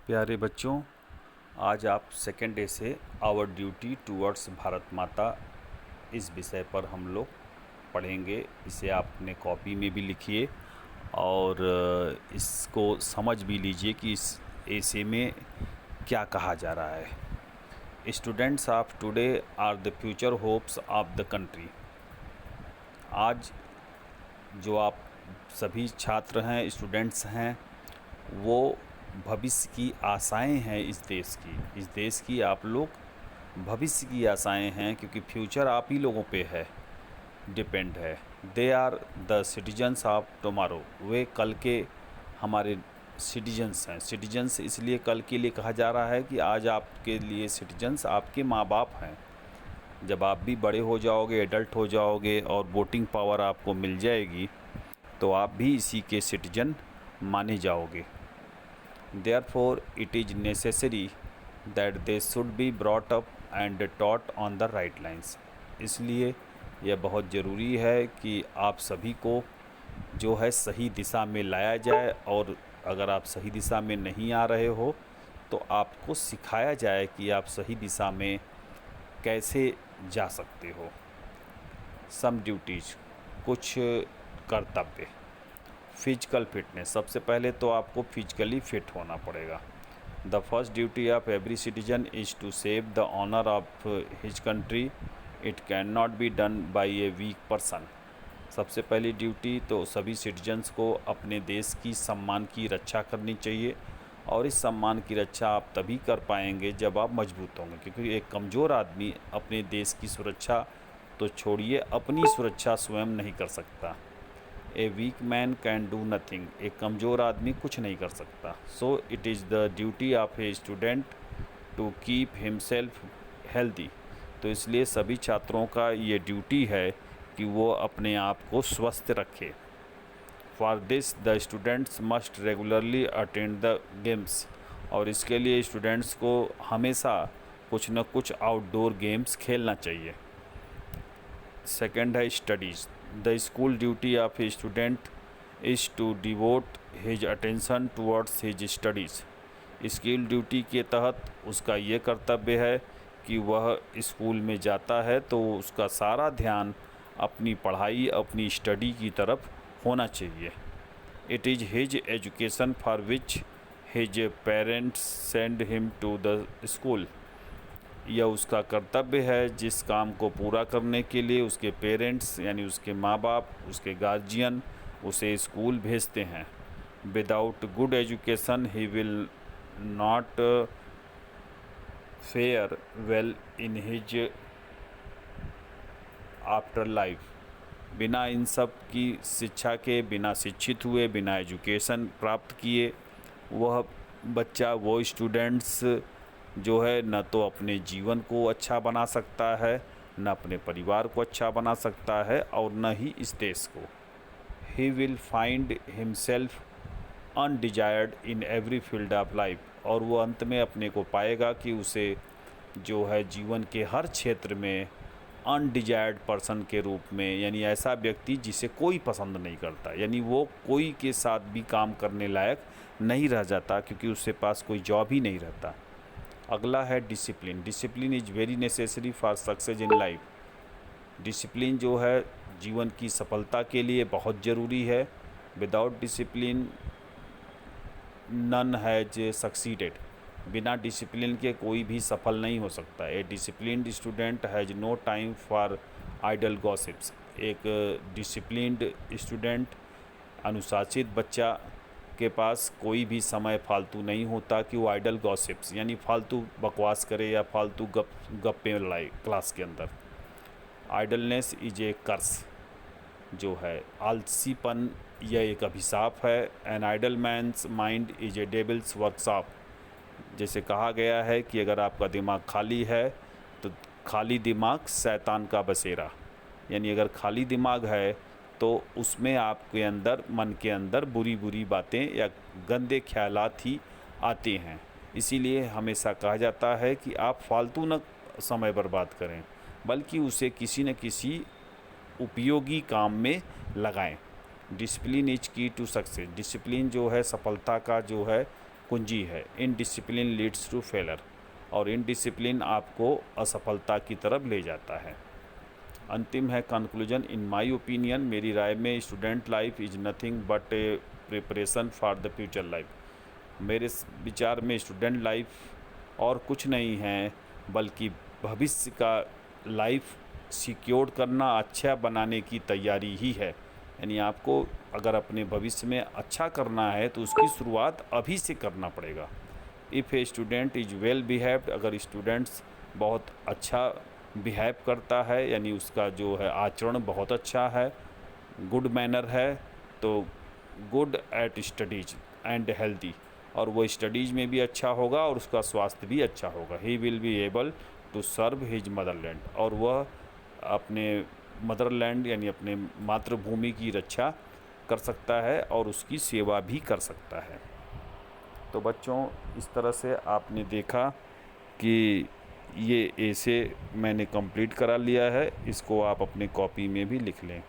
प्यारे बच्चों, आज आप सेकेंड डे से आवर ड्यूटी टूवर्ड्स भारत माता इस विषय पर हम लोग पढ़ेंगे। इसे आप अपने कॉपी में भी लिखिए और इसको समझ भी लीजिए कि इस ऐसे में क्या कहा जा रहा है। Students of today are the future hopes of the country. आज जो आप सभी छात्र हैं, स्टूडेंट्स हैं, वो भविष्य की आशाएं हैं इस देश की आप लोग भविष्य की आशाएं हैं, क्योंकि फ्यूचर आप ही लोगों पे है, डिपेंड है। They are the citizens of tomorrow. वे कल के हमारे सिटीजन्स हैं। सिटीजन्स इसलिए कल के लिए कहा जा रहा है कि आज आपके लिए सिटीजन्स आपके माँ बाप हैं। जब आप भी बड़े हो जाओगे, एडल्ट हो जाओगे और वोटिंग पावर आपको मिल जाएगी, तो आप भी इसी के सिटीजन माने जाओगे। Therefore, it is necessary that they should be brought up and taught on the right lines। इसलिए यह बहुत ज़रूरी है कि आप सभी को जो है सही दिशा में लाया जाए, और अगर आप सही दिशा में नहीं आ रहे हो तो आपको सिखाया जाए कि आप सही दिशा में कैसे जा सकते हो। सम ड्यूटीज़, कुछ कर्तव्य। फिजिकल फिटनेस, सबसे पहले तो आपको फिजिकली फिट होना पड़ेगा। The first duty of every citizen is to save the honour of his country. It can not be done by a weak person. सबसे पहली ड्यूटी तो सभी सिटीजन्स को अपने देश की सम्मान की रक्षा करनी चाहिए, और इस सम्मान की रक्षा आप तभी कर पाएंगे जब आप मजबूत होंगे, क्योंकि एक कमज़ोर आदमी अपने देश की सुरक्षा तो छोड़िए, अपनी सुरक्षा स्वयं नहीं कर सकता। A weak man can do nothing. एक कमज़ोर आदमी कुछ नहीं कर सकता। So it is the duty of a student to keep himself healthy. तो इसलिए सभी छात्रों का ये ड्यूटी है कि वो अपने आप को स्वस्थ रखे। For this the students must regularly attend the games. और इसके लिए स्टूडेंट्स को हमेशा कुछ न कुछ आउटडोर गेम्स खेलना चाहिए। सेकेंड है studies. The school duty of a student is to devote his attention towards his studies. School duty के तहत उसका ये कर्तव्य है कि वह स्कूल में जाता है तो उसका सारा ध्यान अपनी पढ़ाई, अपनी स्टडी की तरफ होना चाहिए। It is his education for which his parents send him to the school. यह उसका कर्तव्य है जिस काम को पूरा करने के लिए उसके पेरेंट्स यानी उसके माँ बाप, उसके गार्जियन उसे स्कूल भेजते हैं। Without good education he will not fair well in his after life. बिना इन सब की शिक्षा के, बिना शिक्षित हुए, बिना एजुकेशन प्राप्त किए, वह बच्चा, वो स्टूडेंट्स जो है न तो अपने जीवन को अच्छा बना सकता है, न अपने परिवार को अच्छा बना सकता है, और न ही इस देश को। He will find himself undesired in every field of life. और वो अंत में अपने को पाएगा कि उसे जो है जीवन के हर क्षेत्र में अनडिजायर्ड पर्सन के रूप में, यानी ऐसा व्यक्ति जिसे कोई पसंद नहीं करता, यानी वो कोई के साथ भी काम करने लायक नहीं रह जाता, क्योंकि उसके पास कोई जॉब ही नहीं रहता। अगला है discipline. Discipline is very necessary for success in life. Discipline जो है जीवन की सफलता के लिए बहुत ज़रूरी है। Without discipline none has succeeded. बिना डिसिप्लिन के कोई भी सफल नहीं हो सकता। A disciplined student has no time for idle gossips. एक डिसिप्लिन्ड स्टूडेंट, अनुशासित बच्चा के पास कोई भी समय फालतू नहीं होता कि वो आइडल गॉसिप्स यानी फालतू बकवास करे या फालतू गप्पे लड़ाए क्लास के अंदर। आइडलनेस इज ए कर्स, जो है आलसीपन, यह एक अभिशाप है। An idle man's mind is a devil's workshop. जैसे कहा गया है कि अगर आपका दिमाग खाली है तो खाली दिमाग शैतान का बसेरा, यानी अगर खाली दिमाग है तो उसमें आपके अंदर, मन के अंदर बुरी बुरी बातें या गंदे ख्यालात ही आते हैं। इसीलिए हमेशा कहा जाता है कि आप फालतू न समय बर्बाद करें, बल्कि उसे किसी न किसी उपयोगी काम में लगाएं। डिसिप्लिन इज की टू सक्सेस। डिसिप्लिन जो है सफलता का जो है कुंजी है। इनडिसिप्लिन लीड्स टू फेलर, और इनडिसिप्लिन आपको असफलता की तरफ ले जाता है। अंतिम है कंक्लूजन। इन माय ओपिनियन, मेरी राय में student life is nothing but a preparation for the future life. मेरे विचार में स्टूडेंट लाइफ और कुछ नहीं है बल्कि भविष्य का लाइफ सिक्योर करना, अच्छा बनाने की तैयारी ही है। यानी आपको अगर अपने भविष्य में अच्छा करना है तो उसकी शुरुआत अभी से करना पड़ेगा। If A student is well behaved, अगर स्टूडेंट्स बहुत अच्छा बिहेव करता है, यानी उसका जो है आचरण बहुत अच्छा है, गुड मैनर है, तो good at studies and healthy, और वो स्टडीज़ में भी अच्छा होगा और उसका स्वास्थ्य भी अच्छा होगा। He will be able to serve his motherland, और वह अपने मदरलैंड यानी अपने मातृभूमि की रक्षा कर सकता है और उसकी सेवा भी कर सकता है। तो बच्चों, इस तरह से आपने देखा कि ये ऐसे मैंने कंप्लीट करा लिया है, इसको आप अपने कॉपी में भी लिख लें।